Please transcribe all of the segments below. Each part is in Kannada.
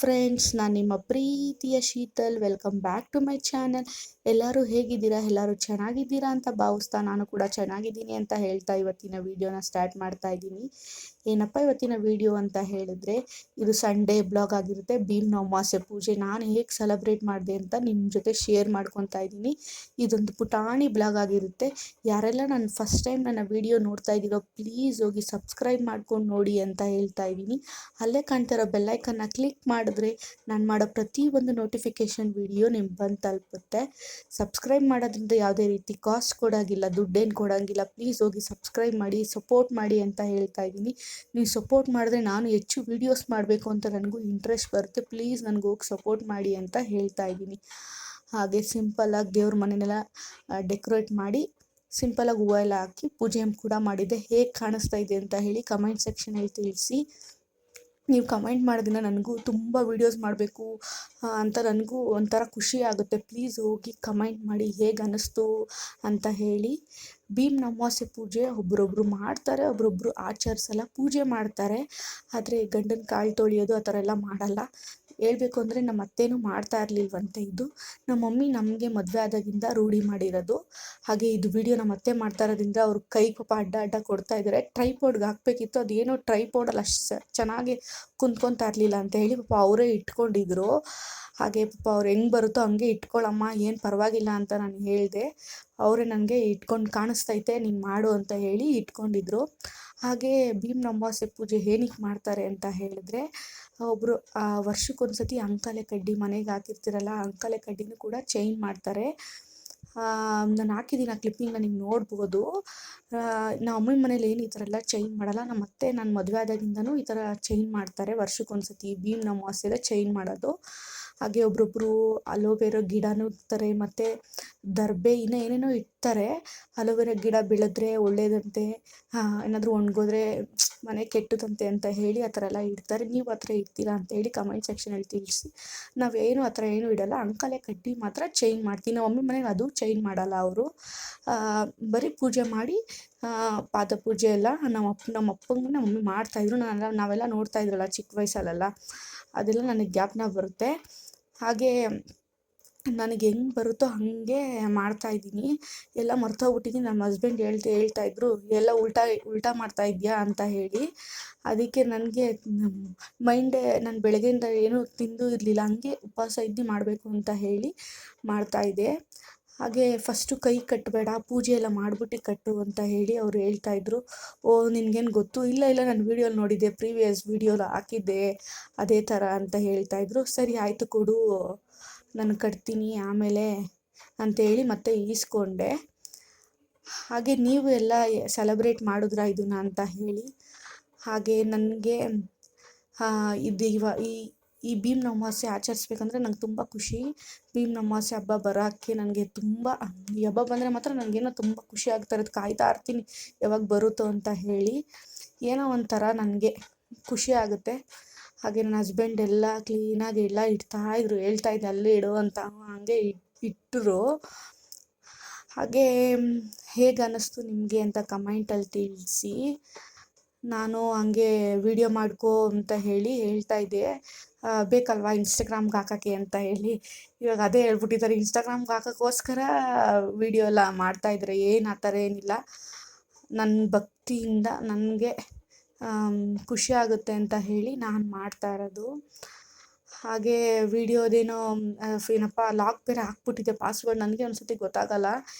ಫ್ರೆಂಡ್ಸ್, ನಾನು ನಿಮ್ಮ ಪ್ರೀತಿಯ Sheetal. Welcome back to my channel. ಎಲ್ಲರೂ ಹೇಗಿದ್ದೀರಾ? ಎಲ್ಲರೂ ಚೆನ್ನಾಗಿದ್ದೀರಾ ಅಂತ ಭಾವಿಸ್ತಾ ನಾನು ಕೂಡ ಚೆನ್ನಾಗಿದ್ದೀನಿ ಅಂತ ಹೇಳ್ತಾ ಇವತ್ತಿನ ವಿಡಿಯೋನ ಸ್ಟಾರ್ಟ್ ಮಾಡ್ತಾ ಇದ್ದೀನಿ. ಏನಪ್ಪ ಇವತ್ತಿನ ವಿಡಿಯೋ ಅಂತ ಹೇಳಿದ್ರೆ, ಇದು ಸಂಡೇ ಬ್ಲಾಗ್ ಆಗಿರುತ್ತೆ. ಭೀಮ್ ಅಮಾವಾಸ್ಯೆ ಪೂಜೆ ನಾನು ಹೇಗೆ ಸೆಲೆಬ್ರೇಟ್ ಮಾಡಿದೆ ಅಂತ ನಿಮ್ಮ ಜೊತೆ ಶೇರ್ ಮಾಡ್ಕೊತಾ ಇದ್ದೀನಿ. ಇದೊಂದು ಪುಟಾಣಿ ಬ್ಲಾಗ್ ಆಗಿರುತ್ತೆ. ಯಾರೆಲ್ಲ ನಾನು ಫಸ್ಟ್ ಟೈಮ್ ನನ್ನ ವಿಡಿಯೋ ನೋಡ್ತಾ ಇದ್ದೀರೋ ಪ್ಲೀಸ್ ಹೋಗಿ ಸಬ್ಸ್ಕ್ರೈಬ್ ಮಾಡ್ಕೊಂಡು ನೋಡಿ ಅಂತ ಹೇಳ್ತಾ ಇದ್ದೀನಿ. ಅಲ್ಲೇ ಕಾಣ್ತಿರೋ ಬೆಲ್ಲೈಕನ್ನ ಕ್ಲಿಕ್ ಮಾಡಿದ್ರೆ ನಾನು ಮಾಡೋ ಪ್ರತಿಯೊಂದು ನೋಟಿಫಿಕೇಷನ್ ವಿಡಿಯೋ ನಿಮ್ಗೆ ಬಂದು ತಲುಪುತ್ತೆ. ಸಬ್ಸ್ಕ್ರೈಬ್ ಮಾಡೋದ್ರಿಂದ ಯಾವುದೇ ರೀತಿ ಕಾಸ್ಟ್ ಕೊಡೋಂಗಿಲ್ಲ, ದುಡ್ಡೇನು ಕೊಡೋಂಗಿಲ್ಲ. ಪ್ಲೀಸ್ ಹೋಗಿ ಸಬ್ಸ್ಕ್ರೈಬ್ ಮಾಡಿ, ಸಪೋರ್ಟ್ ಮಾಡಿ ಅಂತ ಹೇಳ್ತಾ ಇದ್ದೀನಿ. ನೀವು ಸಪೋರ್ಟ್ ಮಾಡಿದ್ರೆ ನಾನು ಹೆಚ್ಚು ವೀಡಿಯೋಸ್ ಮಾಡಬೇಕು ಅಂತ ನನಗೂ ಇಂಟ್ರೆಸ್ಟ್ ಬರುತ್ತೆ. ಪ್ಲೀಸ್ ನನಗೆ ಹೋಗಿ ಸಪೋರ್ಟ್ ಮಾಡಿ ಅಂತ ಹೇಳ್ತಾ ಇದ್ದೀನಿ. ಹಾಗೆ ಸಿಂಪಲ್ಲಾಗಿ ದೇವ್ರ ಮನೆಯೆಲ್ಲ ಡೆಕೋರೇಟ್ ಮಾಡಿ ಸಿಂಪಲಾಗಿ ಹೂವು ಎಲ್ಲ ಹಾಕಿ ಪೂಜೆ ಕೂಡ ಮಾಡಿದ್ದೆ. ಹೇಗೆ ಕಾಣಿಸ್ತಾ ಇದೆ ಅಂತ ಹೇಳಿ ಕಮೆಂಟ್ ಸೆಕ್ಷನಲ್ಲಿ ತಿಳಿಸಿ. ನೀವು ಕಮೆಂಟ್ ಮಾಡೋದ್ರಿಂದ ನನಗೂ ತುಂಬ ವೀಡಿಯೋಸ್ ಮಾಡಬೇಕು ಅಂತ ನನಗೂ ಒಂಥರ ಖುಷಿ ಆಗುತ್ತೆ. ಪ್ಲೀಸ್ ಹೋಗಿ ಕಮೆಂಟ್ ಮಾಡಿ ಹೇಗೆ ಅನ್ನಿಸ್ತು ಅಂತ ಹೇಳಿ. ಭೀಮ್ ಅಮಾವಾಸ್ಯೆ ಪೂಜೆ ಒಬ್ರೊಬ್ರು ಮಾಡ್ತಾರೆ, ಒಬ್ರೊಬ್ರು ಆಚರಿಸಲ್ಲ. ಪೂಜೆ ಮಾಡ್ತಾರೆ, ಆದರೆ ಗಂಡನ ಕಾಲು ತೊಳೆಯೋದು ಆ ಥರ ಎಲ್ಲ ಮಾಡಲ್ಲ. ಹೇಳ್ಬೇಕು ಅಂದರೆ ನಮ್ಮ ಅತ್ತೇನೂ ಮಾಡ್ತಾ ಇರಲಿಲ್ವಂತೆ. ಇದು ನಮ್ಮ ಮಮ್ಮಿ ನಮಗೆ ಮದುವೆ ಆದಾಗಿಂದ ರೂಢಿ ಮಾಡಿರೋದು. ಹಾಗೆ ಇದು ವಿಡಿಯೋ ನಮ್ಮ ಅತ್ತೆ ಮಾಡ್ತಾ ಇರೋದ್ರಿಂದ ಅವ್ರ ಕೈ ಪಾಪ ಅಡ್ಡ ಕೊಡ್ತಾ ಇದ್ದಾರೆ. ಟ್ರೈಪೋಡ್ಗೆ ಹಾಕಬೇಕಿತ್ತು, ಅದೇನೋ ಟ್ರೈಪೋಡಲ್ಲಿ ಅಷ್ಟು ಚೆನ್ನಾಗಿ ಕುಂತ್ಕೊತಾ ಇರಲಿಲ್ಲ ಅಂತ ಹೇಳಿ ಪಾಪ ಅವರೇ ಇಟ್ಕೊಂಡಿದ್ರು. ಹಾಗೆ ಪಾಪ ಅವ್ರು ಹೆಂಗೆ ಬರುತ್ತೋ ಹಂಗೆ ಇಟ್ಕೊಳ್ಳಮ್ಮ, ಏನು ಪರವಾಗಿಲ್ಲ ಅಂತ ನಾನು ಹೇಳಿದೆ. ಅವರೇ ನನಗೆ ಇಟ್ಕೊಂಡು ಕಾಣಿಸ್ತೈತೆ ನೀನು ಮಾಡು ಅಂತ ಹೇಳಿ ಇಟ್ಕೊಂಡಿದ್ರು. ಹಾಗೆ ಭೀಮ್ ಅಮಾವಾಸ್ಯೆ ಪೂಜೆ ಏನಕ್ಕೆ ಮಾಡ್ತಾರೆ ಅಂತ ಹೇಳಿದ್ರೆ, ಒಬ್ಬರು ವರ್ಷಕ್ಕೊಂದ್ಸತಿ ಅಂಕಲೆ ಕಡ್ಡಿ ಮನೆಗೆ ಹಾಕಿರ್ತೀರಲ್ಲ, ಅಂಕಲೆ ಕಡ್ಡಿನೂ ಕೂಡ ಚೇಂಜ್ ಮಾಡ್ತಾರೆ. ನಾನು ಹಾಕಿದ್ದೀನಿ ಆ ಕ್ಲಿಪ್ಪಿಂಗ್ನ ನೀವು ನೋಡ್ಬೋದು. ನಮ್ಮ ಅಮ್ಮನ ಮನೇಲಿ ಏನು ಈ ಥರ ಎಲ್ಲ ಚೇಂಜ್ ಮಾಡಲ್ಲ. ನಮ್ಮ ಅತ್ತೆ ನಾನು ಮದುವೆ ಆದಾಗಿಂದನೂ ಈ ಥರ ಚೇಂಜ್ ಮಾಡ್ತಾರೆ. ವರ್ಷಕ್ಕೊಂದ್ಸತಿ ಭೀಮ್ ಅಮಾವಾಸ್ಯೆಗೆ ಚೇಂಜ್ ಮಾಡೋದು. ಹಾಗೆ ಒಬ್ರೊಬ್ಬರು ಅಲೋವೆರಾ ಗಿಡನೂ ಇರ್ತಾರೆ, ಮತ್ತು ದರ್ಬೆ ಇನ್ನೂ ಏನೇನೋ ಇಡ್ತಾರೆ. ಅಲೋವೆರಾ ಗಿಡ ಬೆಳೆದ್ರೆ ಒಳ್ಳೇದಂತೆ, ಏನಾದರೂ ಒಣಗೋದ್ರೆ ಮನೆ ಕೆಟ್ಟದಂತೆ ಅಂತ ಹೇಳಿ ಆ ಥರ ಎಲ್ಲ ಇಡ್ತಾರೆ. ನೀವು ಆ ಥರ ಇಡ್ತೀರಾ ಅಂತ ಹೇಳಿ ಕಮೆಂಟ್ ಸೆಕ್ಷನಲ್ಲಿ ತಿಳಿಸಿ. ನಾವೇನು ಆ ಥರ ಏನೂ ಇಡಲ್ಲ, ಅಂಕಲೆ ಕಡ್ಡಿ ಮಾತ್ರ ಚೇಂಜ್ ಮಾಡ್ತೀನಿ. ನಮ್ಮ ಮಮ್ಮಿ ಮನೆಗೆ ಅದು ಚೇಂಜ್ ಮಾಡಲ್ಲ. ಅವರು ಬರೀ ಪೂಜೆ ಮಾಡಿ ಪಾದ ಪೂಜೆ ಎಲ್ಲ ನಮ್ಮ ಅಪ್ಪಂಗೆ ನಮ್ಮ ಮಮ್ಮಿ ಮಾಡ್ತಾಯಿದ್ರು. ನಾವೆಲ್ಲ ನೋಡ್ತಾ ಇದ್ರಲ್ಲ ಚಿಕ್ಕ ವಯಸ್ಸಲ್ಲೆಲ್ಲ, ಅದೆಲ್ಲ ನನಗೆ ಜ್ಞಾಪನ ಬರುತ್ತೆ. ಹಾಗೆ ನನಗೆ ಹೆಂಗೆ ಬರುತ್ತೋ ಹಾಗೆ ಮಾಡ್ತಾಯಿದ್ದೀನಿ. ಎಲ್ಲ ಮರ್ತೋಗ್ಬಿಟ್ಟಿದ್ದೀನಿ. ನಮ್ಮ ಹಸ್ಬೆಂಡ್ ಹೇಳ್ತಾಯಿದ್ರು ಎಲ್ಲ ಉಲ್ಟಾ ಮಾಡ್ತಾ ಇದೆಯಾ ಅಂತ ಹೇಳಿ. ಅದಕ್ಕೆ ನನಗೆ ಮೈಂಡೇ, ನಾನು ಬೆಳಗ್ಗೆಯಿಂದ ಏನೂ ತಿಂದು ಇರಲಿಲ್ಲ, ಹಂಗೆ ಉಪವಾಸ ಇದ್ದು ಮಾಡಬೇಕು ಅಂತ ಹೇಳಿ ಮಾಡ್ತಾಯಿದ್ದೆ. ಹಾಗೆ ಫಸ್ಟು ಕೈ ಕಟ್ಟಬೇಡ, ಪೂಜೆ ಎಲ್ಲ ಮಾಡಿಬಿಟ್ಟು ಕಟ್ಟು ಅಂತ ಹೇಳಿ ಅವ್ರು ಹೇಳ್ತಾಯಿದ್ರು. ಓ ನಿನಗೇನು ಗೊತ್ತು? ಇಲ್ಲ ನಾನು ವೀಡಿಯೋಲಿ ನೋಡಿದ್ದೆ, ಪ್ರೀವಿಯಸ್ ವೀಡಿಯೋಲಿ ಹಾಕಿದ್ದೆ ಅದೇ ಥರ ಅಂತ ಹೇಳ್ತಾಯಿದ್ರು. ಸರಿ ಆಯಿತು ಕೊಡು, ನಾನು ಕಟ್ತೀನಿ ಆಮೇಲೆ ಅಂತೇಳಿ ಮತ್ತೆ ಈಸ್ಕೊಂಡೆ. ಹಾಗೆ ನೀವು ಎಲ್ಲ ಸೆಲೆಬ್ರೇಟ್ ಮಾಡಿದ್ರಾ ಇದನ್ನ ಅಂತ ಹೇಳಿ. ಹಾಗೆ ನನಗೆ ಈ ಭೀಮ್ ಅಮಾವಾಸ್ಯೆ ಆಚರಿಸ್ಬೇಕಂದ್ರೆ ನಂಗೆ ತುಂಬ ಖುಷಿ. ಭೀಮ್ ಅಮಾವಾಸ್ಯೆ ಹಬ್ಬ ಬರೋಕ್ಕೆ ನನಗೆ ತುಂಬ, ಈ ಹಬ್ಬ ಬಂದರೆ ಮಾತ್ರ ನನಗೇನೋ ತುಂಬ ಖುಷಿ ಆಗ್ತಾ ಇರೋದು. ಕಾಯ್ತಾ ಇರ್ತೀನಿ ಯಾವಾಗ ಬರುತ್ತೋ ಅಂತ ಹೇಳಿ. ಏನೋ ಒಂಥರ ನನಗೆ ಖುಷಿ ಆಗುತ್ತೆ. ಹಾಗೆ ನನ್ನ ಹಸ್ಬೆಂಡ್ ಎಲ್ಲ ಕ್ಲೀನಾಗಿ ಎಲ್ಲ ಇಡ್ತಾಯಿದ್ರು, ಹೇಳ್ತಾಯಿದ್ದೆ ಅಲ್ಲೇ ಇಡು ಅಂತ, ಹಾಗೆ ಇಟ್ಟರು. ಹಾಗೆ ಹೇಗೆ ಅನ್ನಿಸ್ತು ನಿಮಗೆ ಅಂತ ಕಮೆಂಟಲ್ಲಿ ತಿಳಿಸಿ. ನಾನು ಹಂಗೆ ವಿಡಿಯೋ ಮಾಡ್ಕೋ ಅಂತ ಹೇಳಿ ಹೇಳ್ತಾಯಿದ್ದೆ, ಬೇಕಲ್ವಾ ಇನ್ಸ್ಟಾಗ್ರಾಮ್ಗೆ ಹಾಕೋಕ್ಕೆ ಅಂತ ಹೇಳಿ. ಇವಾಗ ಅದೇ ಹೇಳ್ಬಿಟ್ಟಿದ್ದಾರೆ, ಇನ್ಸ್ಟಾಗ್ರಾಮ್ಗೆ ಹಾಕೋಕ್ಕೋಸ್ಕರ ವಿಡಿಯೋ ಎಲ್ಲ ಮಾಡ್ತಾಯಿದ್ರೆ. ಏನು ಆ ಥರ ಏನಿಲ್ಲ, ನನ್ನ ಭಕ್ತಿಯಿಂದ ನನಗೆ ಖುಷಿ ಆಗುತ್ತೆ ಅಂತ ಹೇಳಿ ನಾನು ಮಾಡ್ತಾ ಇರೋದು. ಹಾಗೆ ವಿಡಿಯೋದೇನೋ ಏನಪ್ಪ ಲಾಕ್ ಬೇರೆ ಹಾಕ್ಬಿಟ್ಟಿದ್ದೆ, ಪಾಸ್ವರ್ಡ್ ನನಗೆ ಒಂದ್ಸತಿ ಗೊತ್ತಾಗಲ್ಲ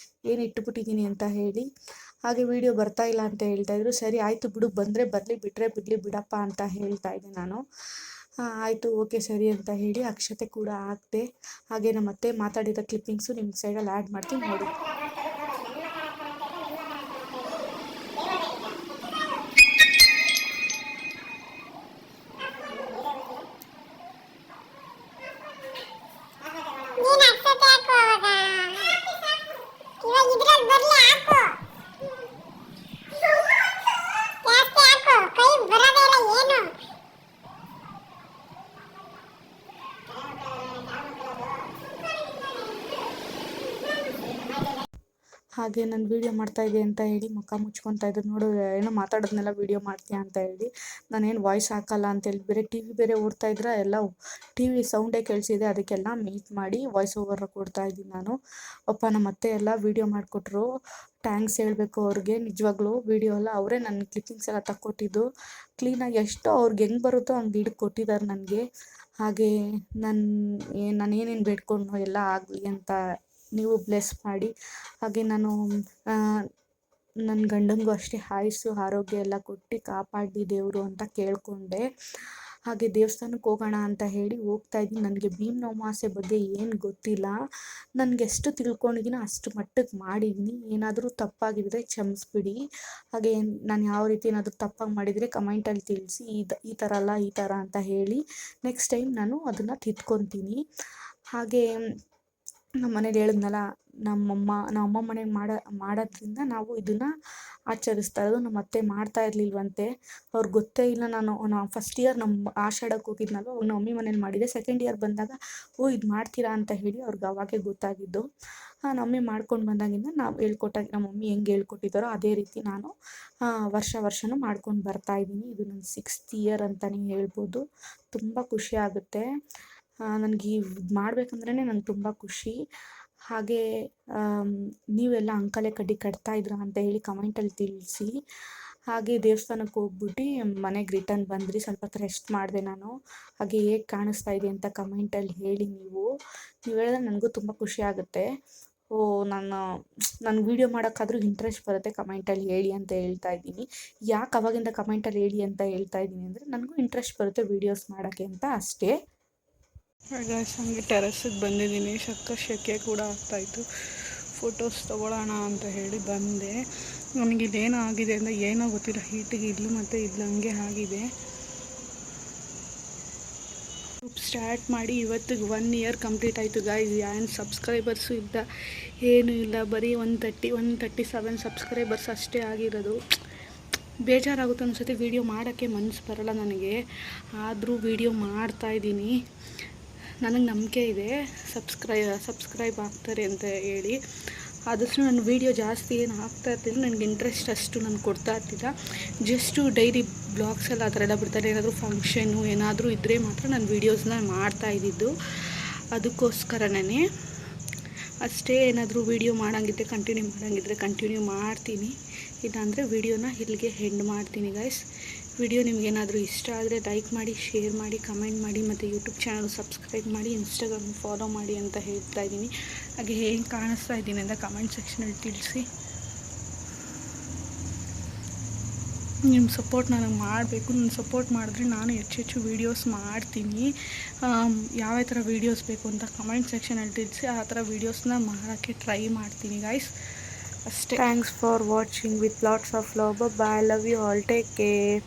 ಏನು ಇಟ್ಟುಬಿಟ್ಟಿದ್ದೀನಿ ಅಂತ ಹೇಳಿ. ಹಾಗೆ ವಿಡಿಯೋ ಬರ್ತಾ ಇಲ್ಲ ಅಂತ ಹೇಳ್ತಾಯಿದ್ರು. ಸರಿ ಆಯಿತು ಬಿಡು, ಬಂದರೆ ಬರಲಿ, ಬಿಟ್ಟರೆ ಬಿಡಲಿ ಬಿಡಪ್ಪ ಅಂತ ಹೇಳ್ತಾಯಿದ್ದೆ ನಾನು. ಆಯಿತು ಓಕೆ ಸರಿ ಅಂತ ಹೇಳಿ ಅಕ್ಷತೆ ಕೂಡ ಹಾಕಿದೆ. ಹಾಗೆ ನಮ್ಮ ಅತ್ತೆ ಮಾತಾಡಿರೋ ಕ್ಲಿಪ್ಪಿಂಗ್ಸು ನಿಮ್ಮ ಸೈಡಲ್ಲಿ ಆ್ಯಡ್ ಮಾಡ್ತೀನಿ ನೋಡಿ. ಹಾಗೆ ನಾನು ವೀಡಿಯೋ ಮಾಡ್ತಾಯಿದ್ದೆ ಅಂತ ಹೇಳಿ ಮುಖ ಮುಚ್ಕೊತಾ ಇದ್ರು. ನೋಡು ಏನೋ ಮಾತಾಡೋದನ್ನೆಲ್ಲ ವೀಡಿಯೋ ಮಾಡ್ತೀಯ ಅಂತ ಹೇಳಿ ನಾನೇನು ವಾಯ್ಸ್ ಹಾಕಲ್ಲ ಅಂತೇಳಿ ಬೇರೆ ಟಿ ವಿ ಬೇರೆ ಓಡ್ತಾ ಇದ್ರೆ ಎಲ್ಲ ಟಿ ವಿ ಸೌಂಡೇ ಕೇಳಿಸಿದೆ. ಅದಕ್ಕೆಲ್ಲ ಮ್ಯೂಟ್ ಮಾಡಿ ವಾಯ್ಸ್ ಓವರ್ ಕೊಡ್ತಾ ಇದ್ದೀನಿ ನಾನು. ನಮ್ಮ ಅತ್ತೆ ಎಲ್ಲ ವೀಡಿಯೋ ಮಾಡಿಕೊಟ್ರು. ಥ್ಯಾಂಕ್ಸ್ ಹೇಳಬೇಕು ಅವ್ರಿಗೆ. ನಿಜವಾಗ್ಲೂ ವೀಡಿಯೋ ಎಲ್ಲ ಅವರೇ ನನ್ನ ಕ್ಲಿಪ್ಪಿಂಗ್ಸ್ ಎಲ್ಲ ತಕ್ಕೊಟ್ಟಿದ್ದು. ಕ್ಲೀನಾಗಿ ಎಷ್ಟು ಅವ್ರಿಗೆ ಹೆಂಗೆ ಬರುತ್ತೋ ಹಂಗೆ ಹಿಡ್ದು ಕೊಟ್ಟಿದ್ದಾರೆ ನನಗೆ. ಹಾಗೆ ನಾನು ಏನೇನು ಬೇಡ್ಕೊಂಡ್ನೋ ಎಲ್ಲ ಆಗಲಿ ಅಂತ ನೀವು ಬ್ಲೆಸ್ ಮಾಡಿ. ಹಾಗೆ ನಾನು ನನ್ನ ಗಂಡನಿಗೂ ಅಷ್ಟೇ ಆಯುಸ್ಸು ಆರೋಗ್ಯ ಎಲ್ಲ ಕೊಟ್ಟು ಕಾಪಾಡಲಿ ದೇವರು ಅಂತ ಕೇಳಿಕೊಂಡೆ. ಹಾಗೆ ದೇವಸ್ಥಾನಕ್ಕೆ ಹೋಗೋಣ ಅಂತ ಹೇಳಿ ಹೋಗ್ತಾಯಿದ್ದೀನಿ. ನನಗೆ ಭೀಮನ ಅಮಾವಾಸ್ಯೆ ಬಗ್ಗೆ ಏನು ಗೊತ್ತಿಲ್ಲ. ನನಗೆ ಎಷ್ಟು ತಿಳ್ಕೊಂಡಿದ್ದೀನೋ ಅಷ್ಟು ಮಟ್ಟಕ್ಕೆ ಮಾಡಿದ್ದೀನಿ. ಏನಾದರೂ ತಪ್ಪಾಗಿದ್ದರೆ ಕ್ಷಮಿಸ್ಬಿಡಿ. ಹಾಗೆ ನಾನು ಯಾವ ರೀತಿ ಏನಾದರೂ ತಪ್ಪಾಗಿ ಮಾಡಿದರೆ ಕಮೆಂಟಲ್ಲಿ ತಿಳಿಸಿ. ಈ ಥರ ಅಲ್ಲ ಈ ಥರ ಅಂತ ಹೇಳಿ ನೆಕ್ಸ್ಟ್ ಟೈಮ್ ನಾನು ಅದನ್ನು ತಿದ್ಕೊತೀನಿ. ಹಾಗೆ ನಮ್ಮ ಮನೇಲಿ ಹೇಳಿದ್ನಲ್ಲ, ನಮ್ಮ ಮನೆಗೆ ಮಾಡೋದ್ರಿಂದ ನಾವು ಇದನ್ನು ಆಚರಿಸ್ತಾ ಇರೋದು. ನಮ್ಮ ಅತ್ತೆ ಮಾಡ್ತಾ ಇರಲಿಲ್ವಂತೆ. ಅವ್ರಿಗೆ ಗೊತ್ತೇ ಇಲ್ಲ. ನಾನು ಫಸ್ಟ್ ಇಯರ್ ನಮ್ಮ ಆಷಾಢಕ್ಕೆ ಹೋಗಿದ್ನಲ್ಲ, ಅವಾಗ ನಮ್ಮ ಮಮ್ಮಿ ಮನೇಲಿ ಮಾಡಿದ್ದೆ. ಸೆಕೆಂಡ್ ಇಯರ್ ಬಂದಾಗ ಇದು ಮಾಡ್ತೀರಾ ಅಂತ ಹೇಳಿ ಅವ್ರಿಗೆ ಅವಾಗೇ ಗೊತ್ತಾಗಿದ್ದು. ನಮ್ಮ ಮಮ್ಮಿ ಮಾಡ್ಕೊಂಡು ಬಂದಾಗಿಂದ ನಾವು ಹೇಳ್ಕೊಟ್ಟಾಗ ನಮ್ಮ ಮಮ್ಮಿ ಹೆಂಗೆ ಹೇಳ್ಕೊಟ್ಟಿದ್ದಾರೋ ಅದೇ ರೀತಿ ನಾನು ವರ್ಷನೂ ಮಾಡ್ಕೊಂಡು ಬರ್ತಾಯಿದ್ದೀನಿ. ಇದು ನನ್ನ 6th ಇಯರ್ ಅಂತಲೇ ಹೇಳ್ಬೋದು. ತುಂಬ ಖುಷಿ ಆಗುತ್ತೆ. ನನಗೆ ಇದು ಮಾಡ್ಬೇಕಂದ್ರೇ ನಂಗೆ ತುಂಬ ಖುಷಿ. ಹಾಗೆ ನೀವೆಲ್ಲ ಅಂಕಲೆ ಕಡ್ಡಿ ಕಟ್ತಾಯಿದ್ರಾ ಅಂತ ಹೇಳಿ ಕಮೆಂಟಲ್ಲಿ ತಿಳಿಸಿ. ಹಾಗೆ ದೇವಸ್ಥಾನಕ್ಕೆ ಹೋಗ್ಬಿಟ್ಟು ಮನೆಗೆ ರಿಟರ್ನ್ ಬಂದ್ರಿ. ಸ್ವಲ್ಪ ಹೊತ್ತು ರೆಸ್ಟ್ ಮಾಡಿದೆ ನಾನು. ಹಾಗೆ ಹೇಗೆ ಕಾಣಿಸ್ತಾ ಇದೆ ಅಂತ ಕಮೆಂಟಲ್ಲಿ ಹೇಳಿ. ನೀವು ಹೇಳಿದ್ರೆ ನನಗೂ ತುಂಬ ಖುಷಿ ಆಗುತ್ತೆ. ನಾನು ವೀಡಿಯೋ ಮಾಡೋಕ್ಕಾದ್ರೂ ಇಂಟ್ರೆಸ್ಟ್ ಬರುತ್ತೆ. ಕಮೆಂಟಲ್ಲಿ ಹೇಳಿ ಅಂತ ಹೇಳ್ತಾ ಇದ್ದೀನಿ. ಯಾಕೆ ಅವಾಗಿಂದ ಕಮೆಂಟಲ್ಲಿ ಹೇಳಿ ಅಂತ ಹೇಳ್ತಾ ಇದ್ದೀನಿ ಅಂದರೆ ನನಗೂ ಇಂಟ್ರೆಸ್ಟ್ ಬರುತ್ತೆ ವೀಡಿಯೋಸ್ ಮಾಡೋಕ್ಕೆ ಅಂತ ಅಷ್ಟೇ. ಗೈಸ್, ಹಂಗೆ ಟೆರೆಸಿಗೆ ಬಂದಿದ್ದೀನಿ. ಸೆಕೆ ಕೂಡ ಆಗ್ತಾಯಿತ್ತು. ಫೋಟೋಸ್ ತೊಗೊಳ್ಳೋಣ ಅಂತ ಹೇಳಿ ಬಂದೆ. ನನಗೆ ಇದೇನೋ ಆಗಿದೆ ಅಂದರೆ ಏನೋ ಗೊತ್ತಿಲ್ಲ. ಹೀಟಿಗೆ ಇಡ್ಲು ಮತ್ತು ಇಡ್ಲು ಹಂಗೆ ಆಗಿದೆ. ಸ್ಟಾರ್ಟ್ ಮಾಡಿ ಇವತ್ತಿಗೆ 1 ಇಯರ್ ಕಂಪ್ಲೀಟ್ ಆಯಿತು ಗೈಸ್. ಏನು ಸಬ್ಸ್ಕ್ರೈಬರ್ಸು ಇಲ್ಲ, ಏನೂ ಇಲ್ಲ. ಬರೀ 137 ಸಬ್ಸ್ಕ್ರೈಬರ್ಸ್ ಅಷ್ಟೇ ಆಗಿರೋದು. ಬೇಜಾರಾಗುತ್ತೆ ಅನ್ಸುತ್ತೆ. ವೀಡಿಯೋ ಮಾಡೋಕ್ಕೆ ಮನಸ್ಸು ಬರೋಲ್ಲ ನನಗೆ. ಆದರೂ ವೀಡಿಯೋ ಮಾಡ್ತಾಯಿದ್ದೀನಿ. ನನಗೆ ನಂಬಿಕೆ ಇದೆ ಸಬ್ಸ್ಕ್ರೈಬ್ ಆಗ್ತಾರೆ ಅಂತ ಹೇಳಿ. ಆದಷ್ಟು ನಾನು ವೀಡಿಯೋ ಜಾಸ್ತಿ ಏನು ಹಾಕ್ತಾ ಇರ್ತಿಲ್ಲ. ನನಗೆ ಇಂಟ್ರೆಸ್ಟ್ ಅಷ್ಟು ನಾನು ಕೊಡ್ತಾ ಇರ್ತಿಲ್ಲ. ಜಸ್ಟು ಡೈಲಿ ಬ್ಲಾಗ್ಸ್ ಎಲ್ಲ ಆ ಥರ ಎಲ್ಲ ಬಿಡ್ತಾರೆ. ಏನಾದರೂ ಫಂಕ್ಷನ್ನು ಏನಾದರೂ ಇದ್ದರೆ ಮಾತ್ರ ನಾನು ವೀಡಿಯೋಸ್ನ ಮಾಡ್ತಾಯಿದ್ದಿದ್ದು. ಅದಕ್ಕೋಸ್ಕರನೇ ಅಷ್ಟೇ. ಏನಾದರೂ ವೀಡಿಯೋ ಮಾಡೋಂಗಿದ್ರೆ ಕಂಟಿನ್ಯೂ ಮಾಡ್ತೀನಿ. ಇಲ್ಲಾಂದರೆ ವೀಡಿಯೋನ ಇಲ್ಲಿಗೆ ಎಂಡ್ ಮಾಡ್ತೀನಿ ಗೈಸ್. ವಿಡಿಯೋ ನಿಮಗೇನಾದರೂ ಇಷ್ಟ ಆದರೆ ಲೈಕ್ ಮಾಡಿ, ಶೇರ್ ಮಾಡಿ, ಕಮೆಂಟ್ ಮಾಡಿ ಮತ್ತು ಯೂಟ್ಯೂಬ್ ಚಾನಲ್ ಸಬ್ಸ್ಕ್ರೈಬ್ ಮಾಡಿ, ಇನ್ಸ್ಟಾಗ್ರಾಮ್ ಫಾಲೋ ಮಾಡಿ ಅಂತ ಹೇಳ್ತಾ ಇದ್ದೀನಿ. ಹಾಗೆ ಹೇಗೆ ಕಾಣಿಸ್ತಾ ಇದ್ದೀನಿ ಅಂತ ಕಮೆಂಟ್ ಸೆಕ್ಷನಲ್ಲಿ ತಿಳಿಸಿ. ನಿಮ್ಮ ಸಪೋರ್ಟ್ ನನಗೆ ಮಾಡಬೇಕು. ನನ್ನ ಸಪೋರ್ಟ್ ಮಾಡಿದ್ರೆ ನಾನು ಹೆಚ್ಚು ವೀಡಿಯೋಸ್ ಮಾಡ್ತೀನಿ. ಯಾವ ಥರ ವೀಡಿಯೋಸ್ ಬೇಕು ಅಂತ ಕಮೆಂಟ್ ಸೆಕ್ಷನಲ್ಲಿ ತಿಳಿಸಿ. ಆ ಥರ ವೀಡಿಯೋಸ್ನ ಮಾಡೋಕ್ಕೆ ಟ್ರೈ ಮಾಡ್ತೀನಿ ಗೈಸ್. ಅಷ್ಟೇ. Thanks for watching with lots of love. Bye. Love you all. Take care.